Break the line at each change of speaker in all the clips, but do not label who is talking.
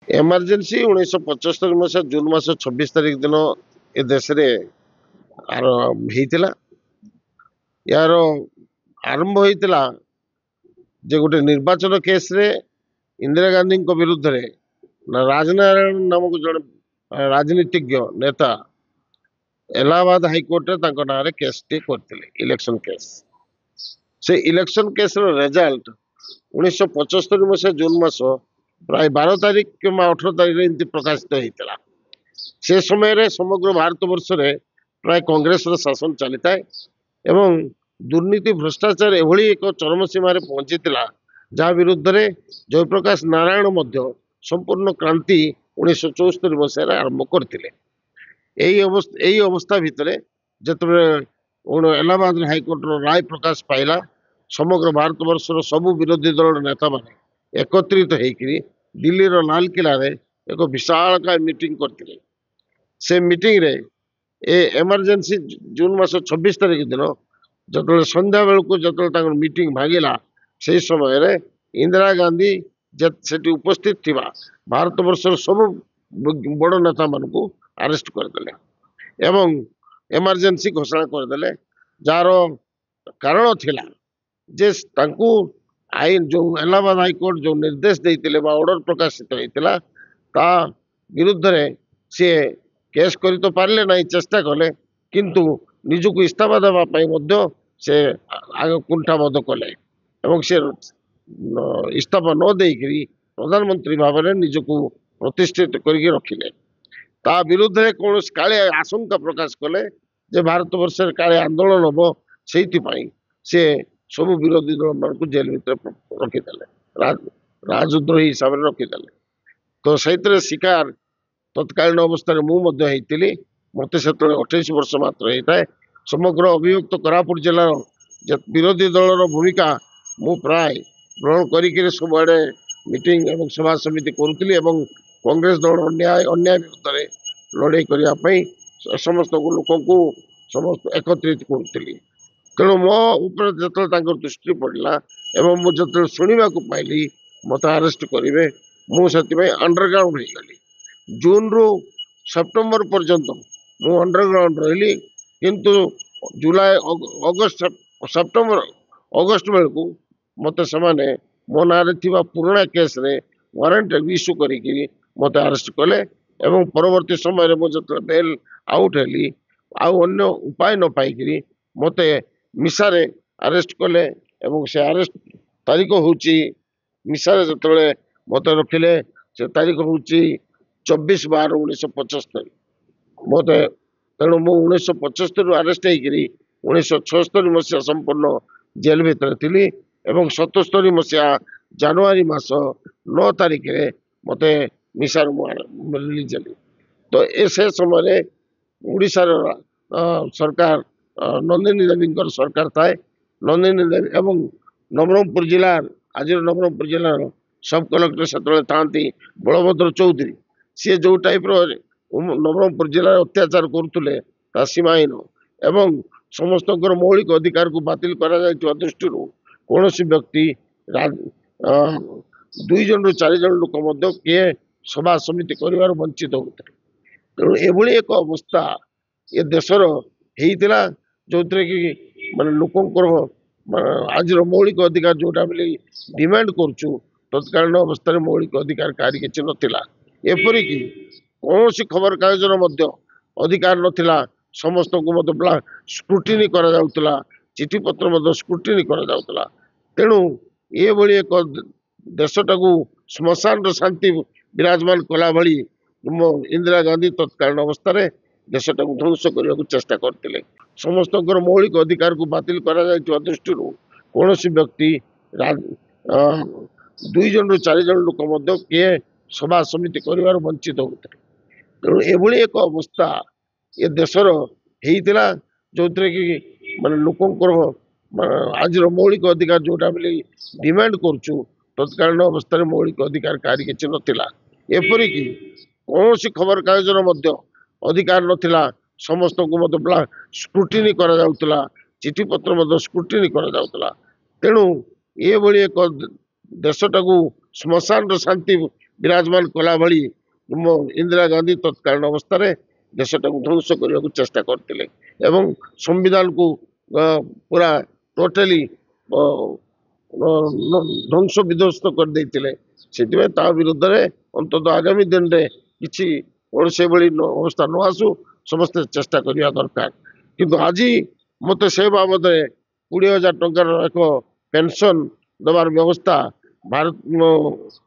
Emergency 1975 मसीहा जून मास 26 तारिख दिन ए देश रे यार आरंभ होता जे गोटे निर्वाचन केस रे इंदिरा गांधी विरुद्ध रे राजनारायण नामक जन राजनीतिज्ञ नेता इलाहाबाद हाईकोर्ट रे तांको नारे केस टी करथिले इलेक्शन केस। से इलेक्शन केस रो रिजल्ट 1975 मसीहा जून मास प्राय 12 तारिख कि 18 तारिख एमती प्रकाशित होता। से समय समग्र भारत वर्ष रे प्राय कांग्रेस शासन चली था एवं दुर्नीति भ्रष्टाचार एभली एक चरम सीमार पहुंची जहाँ विरुद्ध रे जयप्रकाश नारायण मध्य संपूर्ण क्रांति 1974 मसीह आरंभ करते। यही अवस्था भितर जिते इलाहाबाद हाईकोर्ट राय प्रकाश पाइला समग्र भारत वर्षर सबु विरोधी दल नेता माने एकत्रित होकर दिल्ली लाल किला रे एक विशालकाय मीटिंग करते। से मीटिंग रे एमरजेंसी जून मास 26 तारिख दिन जो संध्या बेलू जो मीटिंग भांगिला से समय इंदिरा गांधी से उपस्थित थी भारत वर्षर सब बड़ नेता मान अरेस्ट करदे एवं एमरजेंसी घोषणा करदे जार कारण थिला जे तांकू आईन जो इलाहाबाद हाईकोर्ट जो निर्देश देते ऑर्डर प्रकाशित होता ता विरुद्ध रे सी केस कर तो पारे ना चेष्टा कले किंतु निजक इस्तीफा देवाई से आग कुंठाबोध कले से इस्तीफा न देकरी प्रधानमंत्री भाव में निजक प्रतिष्ठित करके रखिले। ता विरुद्ध रे कौन काले आशंका प्रकाश कले जे भारत वर्ष काले आंदोलन हम से सब विरोधी दल मान जेल भर रखीदे राजद्रोही हिसाब से रखीदे। तो से शिकार तत्कालीन अवस्था मुझे मत से 28 वर्ष मात्र होता है। समग्र अभियुक्त कोरापुट जिलार विरोधी दलर भूमिका मु प्राय ग्रहण कर सबुआड़े मीटिंग एवं सभा समिति करुली कांग्रेस दल अन्याय विरुद्ध में लड़ाई करने समस्त लोक समस्त एकत्रित करुली। तेणु मो ऊपर जो दृष्टि पड़ा एवं मुझे शुणा पाइली मत अरेस्ट करेंगे मुझे अंडरग्राउंड हो गली। जून रु सेप्टेम्बर पर्यंत मु अंडरग्राउंड रही किंतु जुलाई अगस्त सेप्टेम्बर अगस्त बेलू मत से मो ना पुराणा केस रे वारंट इश्यू करी मत अरेस्ट कले एवं परवर्ती समय मुझे बेल आउट हेली अन्य उपाय न पाई मत मिसारे अरेस्ट कले से अरेस्ट तारीख हूँ मिसारे जो मत रखिले से तारीख हूँ 24/12/1975 मत तेणु मु 1975 अरेस्ट होकर 1976 मसीहा संपूर्ण जेल भितर थी एवं 77 मसीहा जनवरी मास 9 तारिख रे मत मिसार रिलीज हेली। तो से समय उड़ीसार सरकार नंदिनी देवी सरकार थाए। नंदिनी देवी एवं नवरंगपुर जिलार आज नवरंगपुर जिलार सब कलेक्टर से था बलभद्र चौधरी सी जो टाइप नवरंगपुर जिले अत्याचार करुले सीमाहीन एवं समस्त मौलिक अधिकार को बातिल दृष्टि कौन व्यक्ति 2 जन रु 4 जन लोक किए सभा समिति कर वंचित होते। तेणु एभली एक अवस्था ये देशर होता जो कि माने लोकंर आज मौलिक अधिकार जोटा बोली डिमांड करुचु तत्कालीन अवस्था मौलिक अधिकार कहीं किसी नाला एपरिक कौन खबर कागजर अधिकार नाला समस्त को मतलब स्क्रूटिनी करा चिठी पत्र स्क्रूटिनी करा। तेणु ये भली एक देशटा को श्मशान शांति विराजमान कला भली इंदिरा गांधी तत्कालीन अवस्था देशटा को ध्वंस करने को चेष्टा करते। समस्त मौलिक अधिकार को बातिल करा दृष्टि कौन व्यक्ति 2 जन रु 4 जन लोक किए सभा समिति कर वंचित होते। तेणु एभली एक अवस्था ये देशर होता जो कि माने लोकंर आज मौलिक अधिकार जोटा बोली डिमांड करुचु तत्कालीन अवस्था मौलिक अधिकार कहीं किसी नाला एपरिक कौन खबर कागजर अधिकार नाला समस्त को मतलब स्क्रूटिनी करा चिठी पत्र स्क्रूटिनी करा। तेणु ये भली एक देशटा को श्मशान शांति ବିରାଜମାନ କଲା ଭଳି ଇନ୍ଦିରା ଗାନ୍ଧୀ ତତ୍କାଳୀନ ଅବସ୍ଥାରେ ଦେଶଟାକୁ ଧ୍ୱଂସ କରିବାକୁ ଚେଷ୍ଟା କରିଥିଲେ ଏବଂ ସମ୍ବିଧାନକୁ ପୁରା ଟୋଟାଲି ଧ୍ୱଂସ ବିଧ୍ୱସ୍ତ କରିଦେଇଥିଲେ। ସେଥିପାଇଁ ତା ବିରୁଦ୍ଧରେ ଅନ୍ତତଃ ଆଗାମୀ ଦିନରେ କିଛି ସେଭଳି ଅବସ୍ଥା ନ ଆସୁ ସମସ୍ତେ ଚେଷ୍ଟା କରିବା ଦରକାର। କିନ୍ତୁ ଆଜି ମତେ ସେ ବାବଦରେ 20,000 ଟଙ୍କାର ଏକ ପେନସନ ଦେବାର ବ୍ୟବସ୍ଥା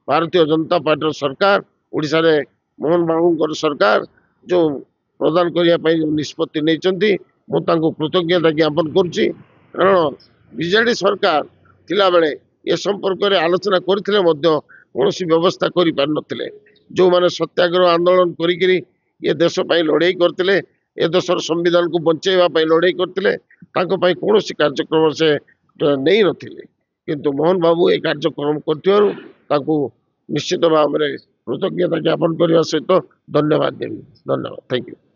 ଭାରତୀୟ ଜନତା ପାର୍ଟିର ସରକାର, ଓଡ଼ିଶାରେ ମୋହନ ବାବୁଙ୍କର ସରକାର ଯୋଉ ପ୍ରଦାନ କରିବା ପାଇଁ ନିଷ୍ପତ୍ତି ନେଇଛନ୍ତି, ମୁଁ ତାଙ୍କୁ କୃତଜ୍ଞତା ଜ୍ଞାପନ କରୁଛି। କାରଣ ବିଜେଡି ସରକାର ଥିଲାବେଳେ ଏ ସମ୍ପର୍କରେ ଆଲୋଚନା କରିଥିଲେ ମଧ୍ୟ କୌଣସି ବ୍ୟବସ୍ଥା କରିପାରିନଥିଲେ। ଯୋଉମାନେ ସତ୍ୟାଗ୍ରହ ଆନ୍ଦୋଳନ କରିକିରି ଏ ଦେଶ ପାଇଁ ଲଢ଼େଇ କରିଥିଲେ, ଏ ଦେଶର ସମ୍ବିଧାନକୁ ବଞ୍ଚେଇବା ପାଇଁ ଲଢ଼େଇ କରିଥିଲେ, ତାଙ୍କ ପାଇଁ କୌଣସି କାର୍ଯ୍ୟକ୍ରମ ସେ ନେଇନଥିଲେ। କିନ୍ତୁ ମୋହନ ବାବୁ ଏ କାର୍ଯ୍ୟକ୍ରମ କରିଥିବାରୁ ତାଙ୍କୁ ନିଶ୍ଚିତ ଭାବରେ କୃତଜ୍ଞତା ଜ୍ଞାପନ କରିବା ସହିତ ଧନ୍ୟବାଦ ଦେବି। ଧନ୍ୟବାଦ, ଥ୍ୟାଙ୍କ ୟୁ।